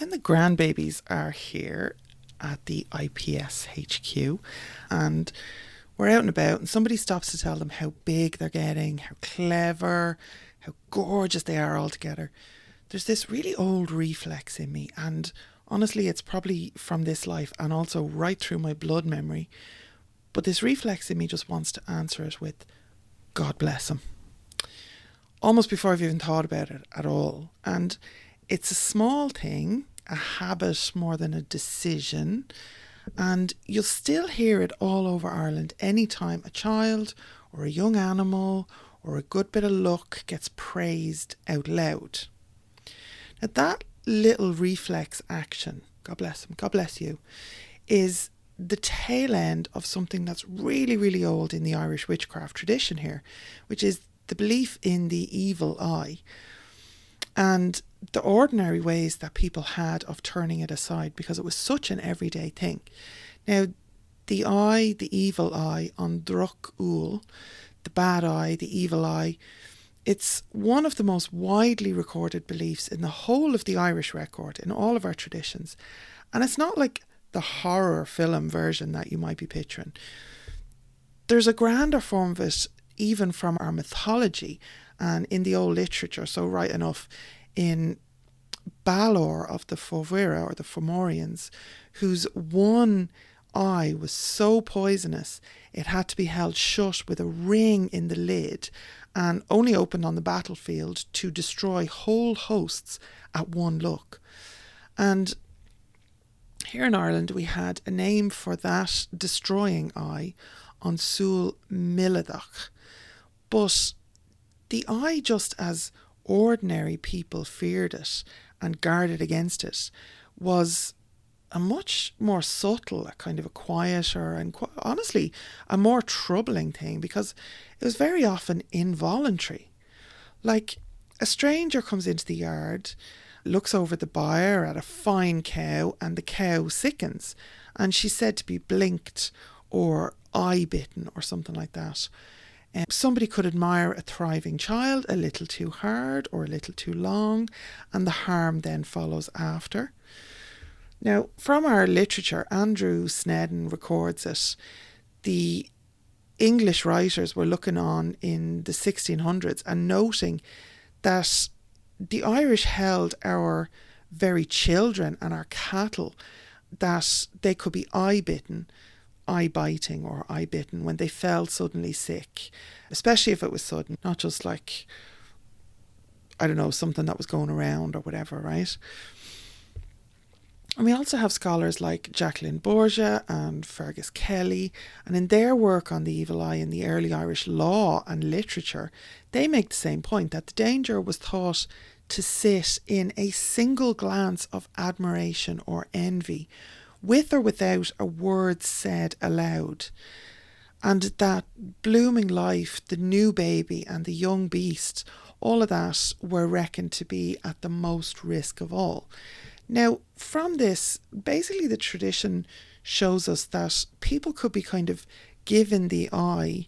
when the grandbabies are here at the IPS HQ and we're out and about and somebody stops to tell them how big they're getting, how clever, how gorgeous they are all together, there's this really old reflex in me, and honestly it's probably from this life and also right through my blood memory, but this reflex in me just wants to answer it with God bless him, almost before I've even thought about it at all. And it's a small thing, a habit more than a decision, and you'll still hear it all over Ireland anytime a child or a young animal or a good bit of luck gets praised out loud. Now that little reflex action, God bless him, God bless you, is the tail end of something that's really, really old in the Irish witchcraft tradition here, which is the belief in the evil eye and the ordinary ways that people had of turning it aside because it was such an everyday thing. Now, the eye, the evil eye, on droch, the bad eye, the evil eye, it's one of the most widely recorded beliefs in the whole of the Irish record, in all of our traditions. And it's not like the horror film version that you might be picturing. There's a grander form of it even from our mythology and in the old literature. So right enough, in Balor of the Fomhuireann or the Fomorians, whose one eye was so poisonous it had to be held shut with a ring in the lid and only opened on the battlefield to destroy whole hosts at one look. And here in Ireland we had a name for that destroying eye on shúil milledach. But the eye, just as ordinary people feared it and guarded against it, was a much more subtle, a kind of a quieter and honestly a more troubling thing, because it was very often involuntary. Like a stranger comes into the yard, looks over the byre at a fine cow, and the cow sickens and she's said to be blinked or eye bitten or something like that. Somebody could admire a thriving child a little too hard or a little too long, and the harm then follows after. Now, from our literature, Andrew Sneddon records it. The English writers were looking on in the 1600s and noting that the Irish held our very children and our cattle, that they could be eye biting or eye bitten when they fell suddenly sick, especially if it was sudden, not just like, I don't know, something that was going around or whatever, right? And we also have scholars like Jacqueline Borgia and Fergus Kelly, and in their work on the evil eye in the early Irish law and literature, they make the same point, that the danger was thought to sit in a single glance of admiration or envy, with or without a word said aloud, and that blooming life, the new baby and the young beast, all of that were reckoned to be at the most risk of all. Now, from this, basically the tradition shows us that people could be kind of given the eye,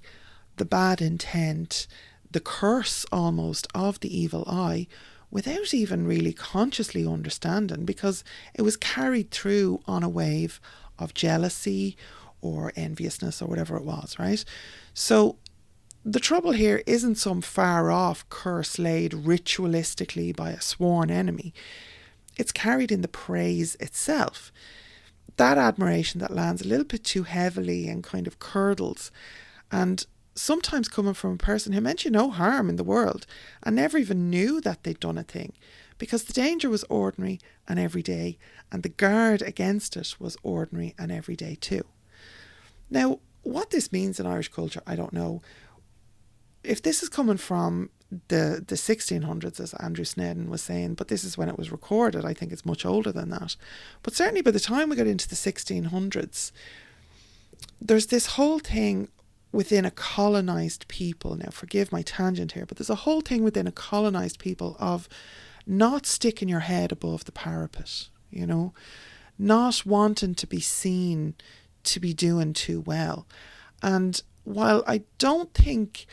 the bad intent, the curse almost of the evil eye, without even really consciously understanding, because it was carried through on a wave of jealousy or enviousness or whatever it was, right? So the trouble here isn't some far off curse laid ritualistically by a sworn enemy. It's carried in the praise itself. That admiration that lands a little bit too heavily and kind of curdles, and sometimes coming from a person who meant you no harm in the world and never even knew that they'd done a thing, because the danger was ordinary and everyday, and the guard against it was ordinary and everyday too. Now, what this means in Irish culture, I don't know. If this is coming from the 1600s, as Andrew Sneddon was saying, but this is when it was recorded, I think it's much older than that. But certainly by the time we got into the 1600s, there's this whole thing within a colonised people. Now, forgive my tangent here, but there's a whole thing within a colonised people of not sticking your head above the parapet, you know, not wanting to be seen to be doing too well. And while I don't think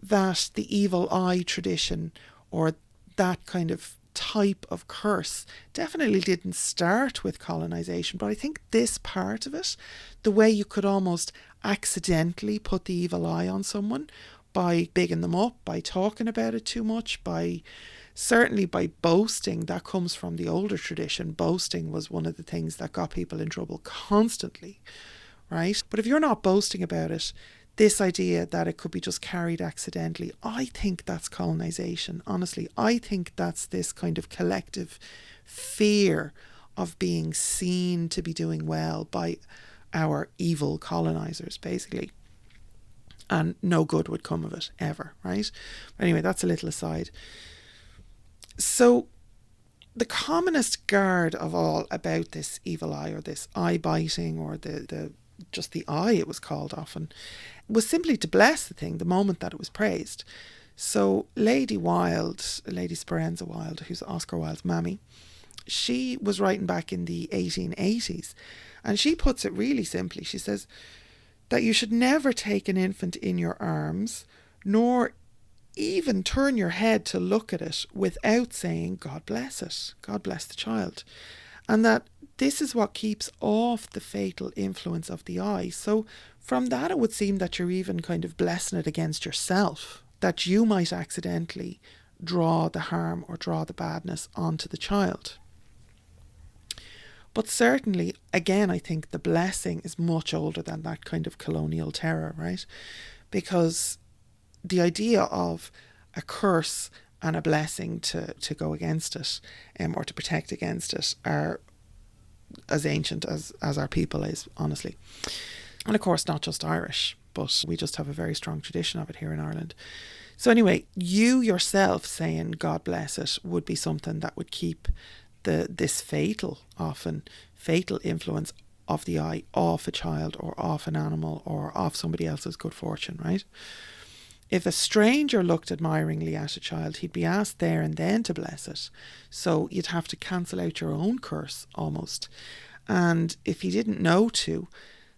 that the evil eye tradition or that kind of type of curse definitely didn't start with colonization, but I think this part of it, the way you could almost accidentally put the evil eye on someone by bigging them up, by talking about it too much, certainly by boasting, that comes from the older tradition. Boasting was one of the things that got people in trouble constantly, right? But if you're not boasting about it, this idea that it could be just carried accidentally, I think that's colonization. Honestly, I think that's this kind of collective fear of being seen to be doing well by our evil colonizers, basically. And no good would come of it, ever, right? Anyway, that's a little aside. So the commonest guard of all about this evil eye, or this eye biting, or just the eye, it was called often, was simply to bless the thing the moment that it was praised. So Lady Speranza Wilde, who's Oscar Wilde's mammy, she was writing back in the 1880s, and she puts it really simply. She says that you should never take an infant in your arms, nor even turn your head to look at it without saying, God bless it, God bless the child. And that this is what keeps off the fatal influence of the eye. So from that, it would seem that you're even kind of blessing it against yourself, that you might accidentally draw the harm or draw the badness onto the child. But certainly, again, I think the blessing is much older than that kind of colonial terror, right? Because the idea of a curse and a blessing to go against it, or to protect against it, are as ancient as our people is, honestly. And of course, not just Irish, but we just have a very strong tradition of it here in Ireland. So anyway, you yourself saying God bless it would be something that would keep this often fatal influence of the eye off a child, or off an animal, or off somebody else's good fortune, right? If a stranger looked admiringly at a child, he'd be asked there and then to bless it. So you'd have to cancel out your own curse, almost. And if he didn't know to,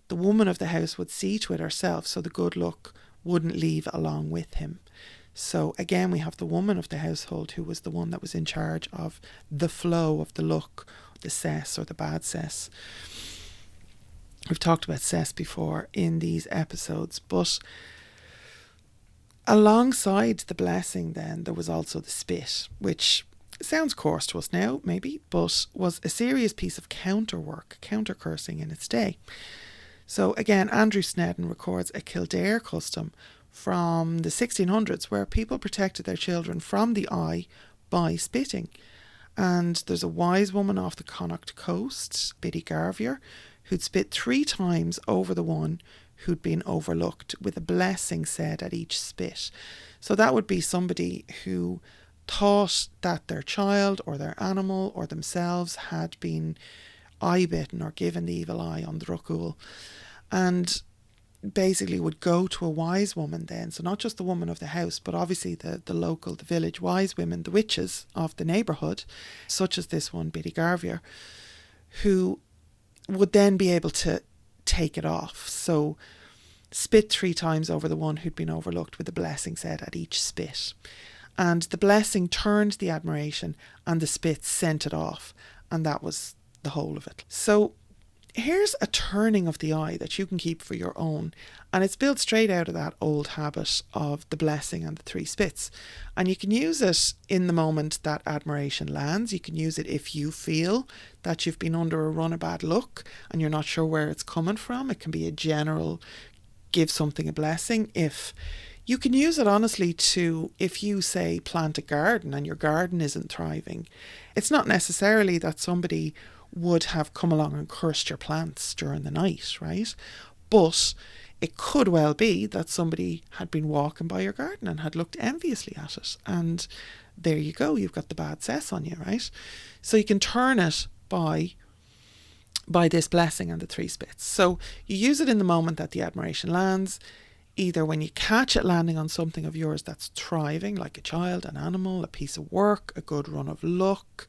the woman of the house would see to it herself, so the good luck wouldn't leave along with him. So again, we have the woman of the household, who was the one that was in charge of the flow of the luck, the cess or the bad cess. We've talked about cess before in these episodes, but alongside the blessing then, there was also the spit, which sounds coarse to us now, maybe, but was a serious piece of counter cursing in its day. So again, Andrew Sneddon records a Kildare custom from the 1600s where people protected their children from the eye by spitting. And there's a wise woman off the Connacht coast, Biddy Garvier, who'd spit 3 times over the one who'd been overlooked, with a blessing said at each spit. So that would be somebody who thought that their child or their animal or themselves had been eye bitten or given the evil eye on droch, and basically would go to a wise woman then. So not just the woman of the house, but obviously the village wise women, the witches of the neighbourhood, such as this one, Biddy Garvier, who would then be able to take it off. So spit 3 times over the one who'd been overlooked, with a blessing said at each spit. And the blessing turned the admiration, and the spit sent it off. And that was the whole of it. So here's a turning of the eye that you can keep for your own. And it's built straight out of that old habit of the blessing and the 3 spits. And you can use it in the moment that admiration lands. You can use it if you feel that you've been under a run of bad luck and you're not sure where it's coming from. It can be a general give something a blessing. If you can use it honestly to, if you say plant a garden and your garden isn't thriving, it's not necessarily that somebody would have come along and cursed your plants during the night, right? But it could well be that somebody had been walking by your garden and had looked enviously at it, and there you go, you've got the bad cess on you, right? So you can turn it by this blessing and the 3 spits. So you use it in the moment that the admiration lands, either when you catch it landing on something of yours that's thriving, like a child, an animal, a piece of work, a good run of luck,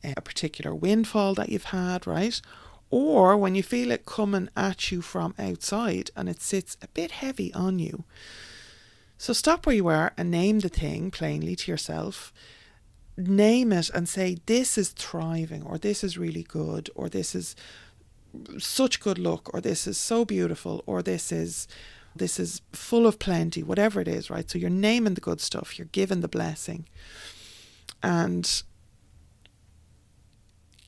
a particular windfall that you've had, right? Or when you feel it coming at you from outside and it sits a bit heavy on you. So stop where you are and name the thing plainly to yourself. name it and say, this is thriving, or this is really good, or this is such good luck, or this is so beautiful, or this is full of plenty, whatever it is, right? So you're naming the good stuff, you're giving the blessing. And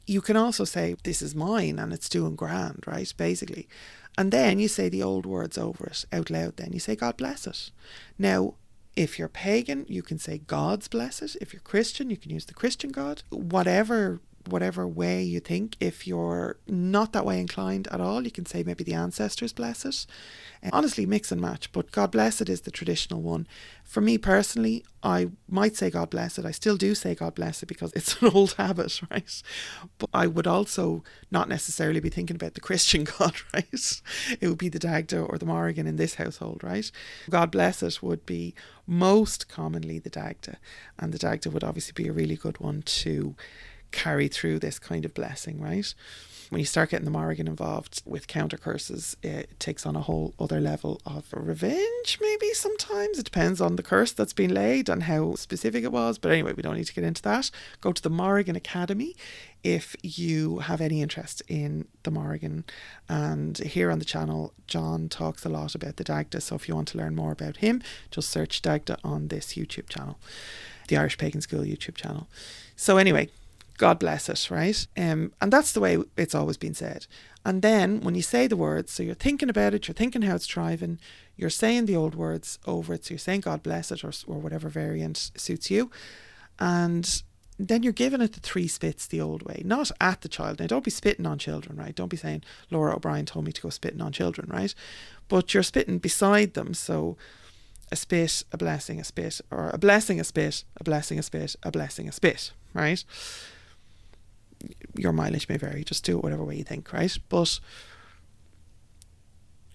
you can also say, this is mine and it's doing grand, right? Basically. And then you say the old words over it out loud. Then you say, God bless it. Now, if you're pagan, you can say God's bless it. If you're Christian, you can use the Christian God. Whatever way you think. If you're not that way inclined at all, you can say maybe the ancestors bless it. Honestly, mix and match, but God bless it is the traditional one. For me personally, I might say God bless it. I still do say God bless it because it's an old habit, right? But I would also not necessarily be thinking about the Christian God, right? It would be the Dagda or the Morrigan in this household, right? God bless it would be most commonly the Dagda, and the Dagda would obviously be a really good one to carry through this kind of blessing, right? When you start getting the Morrigan involved with counter curses, it takes on a whole other level of revenge, maybe sometimes. It depends on the curse that's been laid and how specific it was. But anyway, we don't need to get into that. Go to the Morrigan Academy if you have any interest in the Morrigan. And here on the channel, John talks a lot about the Dagda. So if you want to learn more about him, just search Dagda on this YouTube channel, the Irish Pagan School YouTube channel. So anyway, God bless it, right? And that's the way it's always been said. And then when you say the words, so you're thinking about it, you're thinking how it's thriving, you're saying the old words over it, so you're saying God bless it, or whatever variant suits you. And then you're giving it the 3 spits the old way, not at the child. Now, don't be spitting on children, right? Don't be saying, Lora O'Brien told me to go spitting on children, right? But you're spitting beside them, so a spit, a blessing, a spit, or a blessing, a spit, a blessing, a spit, a blessing, a spit, right? Your mileage may vary, just do it whatever way you think, right? But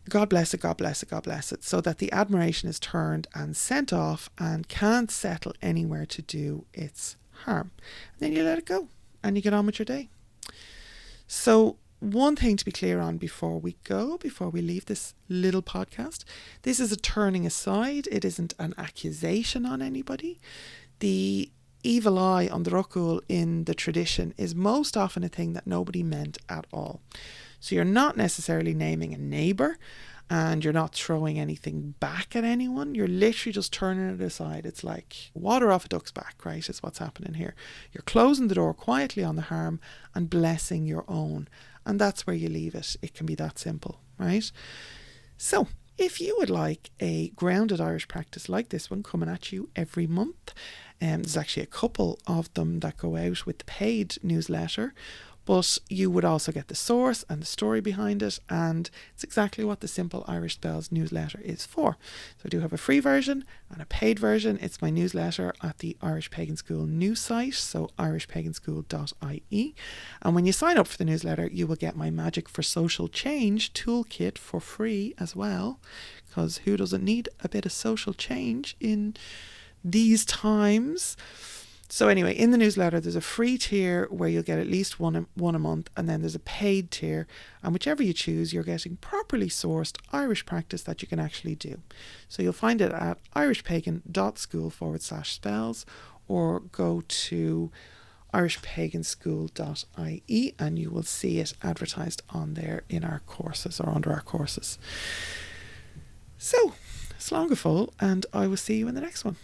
God bless it, God bless it, God bless it, so that the admiration is turned and sent off and can't settle anywhere to do its harm. And then you let it go and you get on with your day. So one thing to be clear on before we leave this little podcast, this is a turning aside. It isn't an accusation on anybody. The evil eye on the droch in the tradition is most often a thing that nobody meant at all. So you're not necessarily naming a neighbour, and you're not throwing anything back at anyone. You're literally just turning it aside. It's like water off a duck's back, right? Is what's happening here. You're closing the door quietly on the harm and blessing your own. And that's where you leave it. It can be that simple, right? So if you would like a grounded Irish practice like this one coming at you every month, there's actually a couple of them that go out with the paid newsletter, but you would also get the source and the story behind it, and it's exactly what the Simple Irish Spells newsletter is for. So I do have a free version and a paid version. It's my newsletter at the Irish Pagan School news site, so irishpaganschool.ie. And when you sign up for the newsletter, you will get my Magic for Social Change toolkit for free as well, because who doesn't need a bit of social change in these times? So anyway, in the newsletter, there's a free tier where you'll get at least one a month, and then there's a paid tier, and whichever you choose, you're getting properly sourced Irish practice that you can actually do. So you'll find it at irishpagan.school/spells, or go to irishpaganschool.ie and you will see it advertised on there in our courses, or under our courses. So, slán go fóill, and I will see you in the next one.